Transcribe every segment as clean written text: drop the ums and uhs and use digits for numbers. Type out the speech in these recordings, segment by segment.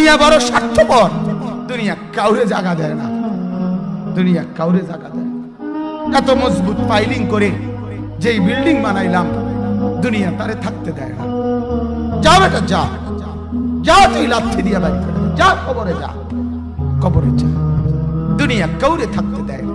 দুনিয়া বড় স্বার্থপর, দুনিয়া কাউরে জায়গা দেয় না, দুনিয়া কাউরে জায়গা দেয় না। এত মজবুত পাইলিং করে যেই বিল্ডিং বানাইলাম, দুনিয়া তারে থাকতে দেয় না। যা বেটা যা, যা তুই লাথি দিয়া বাড়ি করে যা, কবরে যা, কবরে যা। দুনিয়া কাউরে থাকতে দেয় না।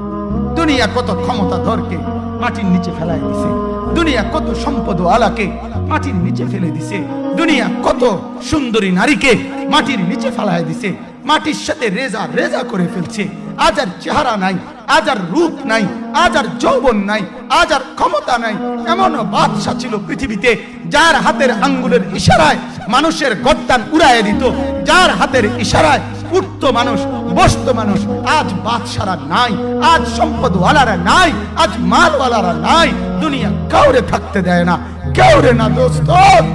দুনিয়া কত ক্ষমতা ধরকে মাটির নিচে ফেলাই দিছে, দুনিয়া কত সম্পদ আলাকে মাটির নিচে ফেলে দিছে, দুনিয়া কত সুন্দরী নারীকে মাটির নিচে ফেলাই দিছে, মাটির সাথে রেজা রেজা করে ফেলছে। আজ আর চেহারা নাই, আজ আর রূপ নাই, আজ আর যৌবন নাই, আজ আর ক্ষমতা নাই। এমন বাদশা ছিল পৃথিবীতে যার হাতের আঙ্গুলের ইশারায় মানুষের গর্দান উড়াইয়া দিত, যার হাতের ইশারায় উঠত মানুষ, বসত মানুষ। আজ বাদশারা নাই, আজ সম্পদওয়ালারা নাই, আজ মালওয়ালারা নাই। দুনিয়া কাউরে থাকতে দেয় না, কাউরে না দোস্ত,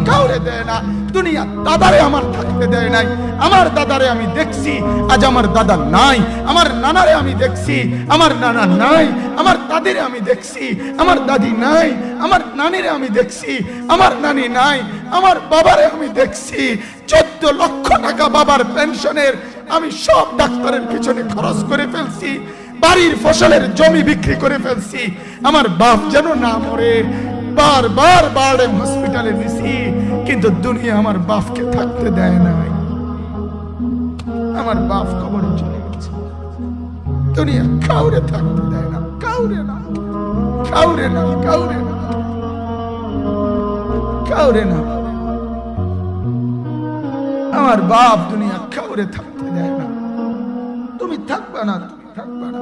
কাউরে দেয় না। দুনিয়া দাদারে আমার থাকতে দেয় নাই। আমার দাদারে আমি দেখছি, আজ আমার দাদা নাই। আমার নানারে আমি দেখছি, আমার নানা নাই। আমার দাদিরে আমি দেখছি, আমার দাদি নাই। আমার নানিরে আমি দেখছি, আমার নানি নাই। আমার বাবারে আমি দেখছি, 14 লক্ষ টাকা বাবার পেনশনের আমি সব ডাক্তারের পিছনে খরচ করে ফেলছি, বাড়ির ফসলের জমি বিক্রি করে ফেলছি। আমার বাপ যেন না মরে বারবার বারে হসপিটালে নিছি, কিন্তু দুনিয়া আমার বাপকে থাকতে দেয় নাই। আমার বাপ কবরে চলে গেছে। দুনিয়া কাউরে থাকতে দেয় না, কাউরে না, কাউরে না, কাউরে না, কাউরে না। আমার বাপ দুনিয়া কাউরে থাকতে দেয় না। তুমি থাকবা না, তুমি থাকবা না।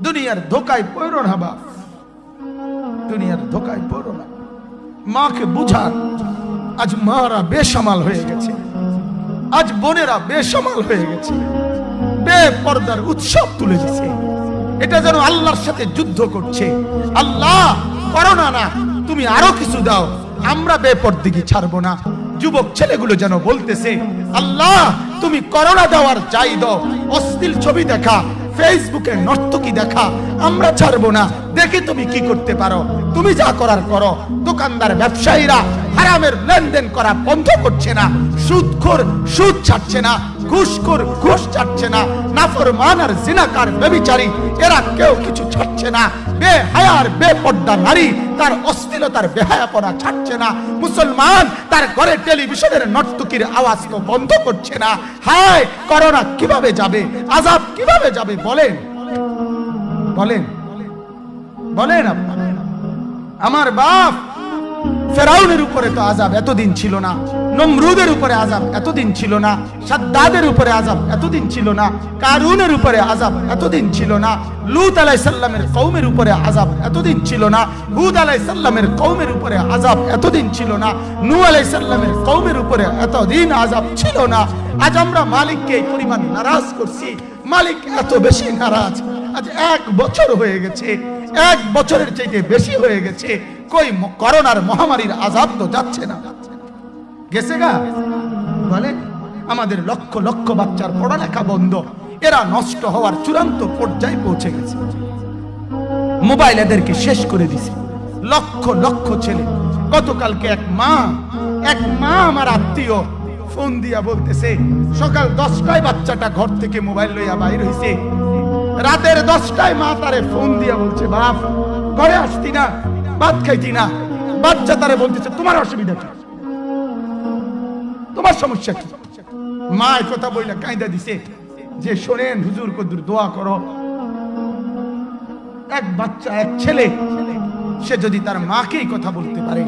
দুনিয়ার ধোকায় পড়ো না বাপ, দুনিয়ার ধোকায় পড়ো না। মাকে বুঝান, আজ মারা বেসামাল হয়ে গেছে, আজ বোনেরা বেসামাল হয়ে গেছে, বেপরদার উৎসব তুলে দিছে। এটা যেন আল্লাহর সাথে যুদ্ধ করছে। আল্লাহ করোনা না, তুমি আরো কিছু দাও, আমরা বেপরদিগি ছাড়বো না। যুবক ছেলেগুলো যেন বলতেছে, আল্লাহ তুমি করোনা দেওয়ার চাই দাও, অশ্লীল ছবি দেখা, ফেসবুকে নর্তকী দেখা আমরা ছাড়বো না। দেখি তুমি কি করতে পারো, তুমি যা করার করো। দোকানদার ব্যবসায়ীরা হারামের লেনদেন করা বন্ধ করছে না, সুদখোর সুদ ছাড়ছে না, ঘুষখোর ঘুষ ছাড়ছে না, নাফরমান আর জিনাকার ব্যভিচারী এরা কেউ কিছু ছাড়ছে না। বেহায়ার বেপর্দা নারী তার অশ্লীলতার বেহায়াপনা ছাড়ছে না। মুসলমান তার ঘরে টেলিভিশনের নর্তকীর আওয়াজ তো বন্ধ করছে না। হায় করোনা কিভাবে যাবে, আযাব কিভাবে যাবে বলেন, বলেন, বলেন আপনারা। আমার বাপ ফেরাউনের উপরে তো আযাব এতদিন ছিল না, নমরুদের উপরে আযাব এতদিন ছিল না, সাদ্দাদের উপরে আযাব এতদিন ছিল না, কারুনের উপরে আযাব এতদিন ছিল না, লূত আলাইহিস সালামের কওমের উপরে আযাব এতদিন ছিল না, হুদ আলাইহিস সালামের কওমের উপরে আযাব এতদিন ছিল না, নূহ আলাইহিস সালামের কওমের উপরে এতদিন আযাব ছিল না। আজ আমরা মালিককে এই পরিমাণ নারাজ করছি, মালিক এত বেশি নারাজ। আজ 1 বছর হয়ে গেছে, 1 বছরের চাইতে বেশি হয়ে গেছে, কই করোনার মহামারীর আযাব তো যাচ্ছে না, গেছে গা বলে। আমাদের লক্ষ লক্ষ বাচ্চার পড়ালেখা বন্ধ, এরা নষ্ট হওয়ার চূড়ান্ত পর্যায়ে পৌঁছে গেছে। মোবাইল এদেরকে শেষ করে দিছে। লক্ষ লক্ষ ছেলে, গতকালকে এক মা আমার আত্মীয় ফোন দিয়া বলতেছে, সকাল 10টায় বাচ্চাটা ঘর থেকে মোবাইল লইয়া বাইর হইছে, রাতের 10টায় মা তারে ফোন দিয়া বলছে, বাপ ঘরে আসতি না, ভাত খাইতি না। বাচ্চা তারে বলতেছে, তোমার অসুবিধা কি, তোমার সমস্যা কি? মা এই কথা বইলা কাঁদা দিছে যে, শোনেন হুজুর কদ্দুর দোয়া করো। এক বাচ্চা, এক ছেলে, সে যদি তার মাকেই কথা বলতে পারে,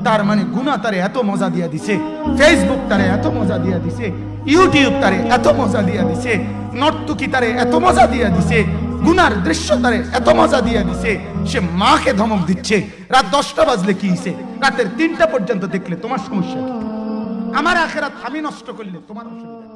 তার মানে গুনাহ তারে এত মজা দিয়া দিছে, ফেসবুক তারে এত মজা দিয়া দিছে, ইউটিউব তারে এত মজা দিয়া দিছে, নর্তকী তারে এত মজা দিয়া দিছে, গুনার দৃশ্য তারে এত মজা দিয়া দিছে, সে মাকে ধমক দিচ্ছে। রাত 10টা বাজলে কি হইছে, রাতের 3টা পর্যন্ত দেখলে তোমার সমস্যা কি? আমার আখিরাত আমি নষ্ট করলে তোমার অসুবিধা।